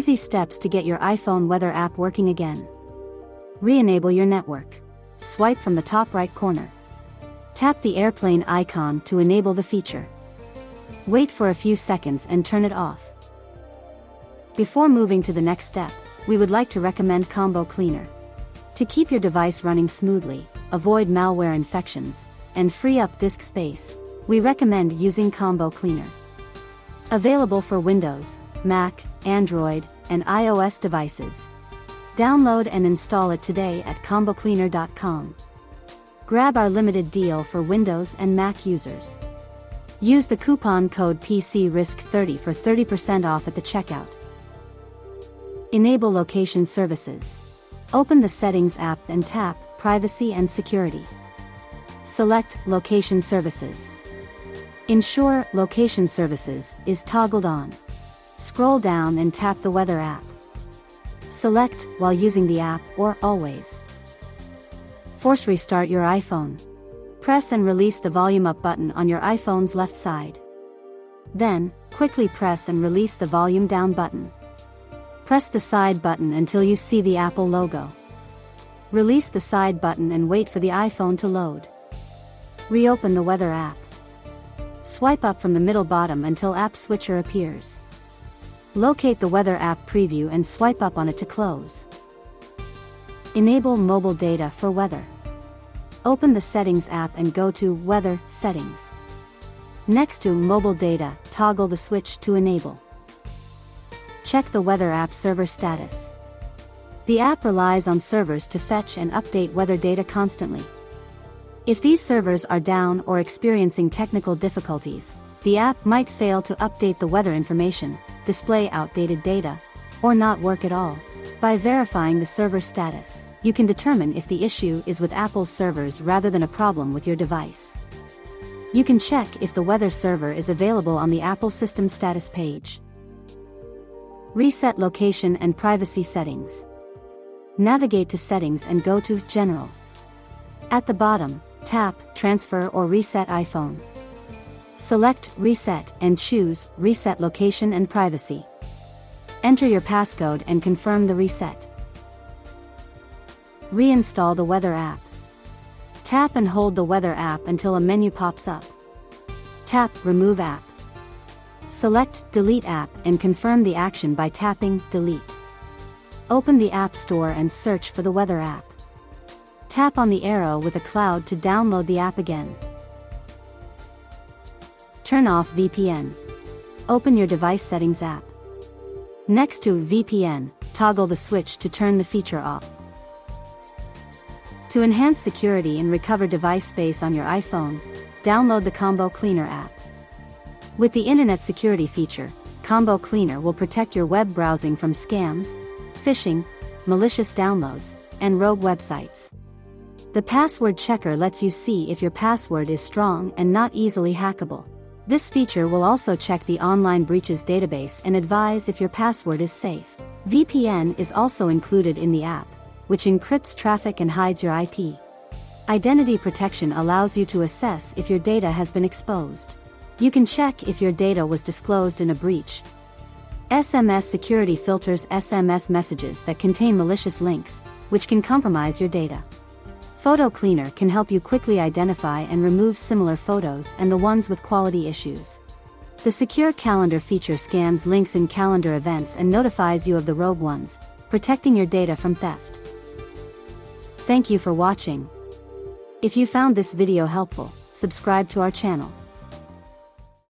Easy steps to get your iPhone weather app working again. Re-enable your network. Swipe from the top right corner. Tap the airplane icon to enable the feature. Wait for a few seconds and turn it off. Before moving to the next step, we would like to recommend Combo Cleaner. To keep your device running smoothly, avoid malware infections, and free up disk space, we recommend using Combo Cleaner. Available for Windows, Mac, Android, and iOS devices. Download and install it today at combocleaner.com. Grab our limited deal for Windows and Mac users. Use the coupon code PCRISK30 for 30% off at the checkout. Enable location services. Open the Settings app and tap Privacy and Security. Select Location Services. Ensure Location Services is toggled on. Scroll down and tap the Weather app. Select while using the app or always. Force restart your iPhone. Press and release the volume up button on your iPhone's left side. Then, quickly press and release the volume down button. Press the side button until you see the Apple logo. Release the side button and wait for the iPhone to load. Reopen the Weather app. Swipe up from the middle bottom until App Switcher appears. Locate the Weather app preview and swipe up on it to close. Enable mobile data for weather. Open the Settings app and go to Weather Settings. Next to Mobile Data, toggle the switch to enable. Check the Weather app server status. The app relies on servers to fetch and update weather data constantly. If these servers are down or experiencing technical difficulties, the app might fail to update the weather information, display outdated data, or not work at all. By verifying the server status, you can determine if the issue is with Apple's servers rather than a problem with your device. You can check if the weather server is available on the Apple System Status page. Reset location and privacy settings. Navigate to Settings and go to General. At the bottom, tap Transfer or Reset iPhone. Select Reset and choose Reset Location and Privacy. Enter your passcode and confirm the reset. Reinstall the Weather app. Tap and hold the Weather app until a menu pops up. Tap Remove app. Select Delete app and confirm the action by tapping Delete. Open the App Store and search for the Weather app. Tap on the arrow with a cloud to download the app again. Turn off VPN. Open your device settings app. Next to VPN, toggle the switch to turn the feature off. To enhance security and recover device space on your iPhone, download the Combo Cleaner app. With the Internet Security feature, Combo Cleaner will protect your web browsing from scams, phishing, malicious downloads, and rogue websites. The password checker lets you see if your password is strong and not easily hackable. This feature will also check the online breaches database and advise if your password is safe. VPN is also included in the app, which encrypts traffic and hides your IP. Identity protection allows you to assess if your data has been exposed. You can check if your data was disclosed in a breach. SMS security filters SMS messages that contain malicious links, which can compromise your data. Photo Cleaner can help you quickly identify and remove similar photos and the ones with quality issues. The Secure Calendar feature scans links in calendar events and notifies you of the rogue ones, protecting your data from theft. Thank you for watching. If you found this video helpful, subscribe to our channel.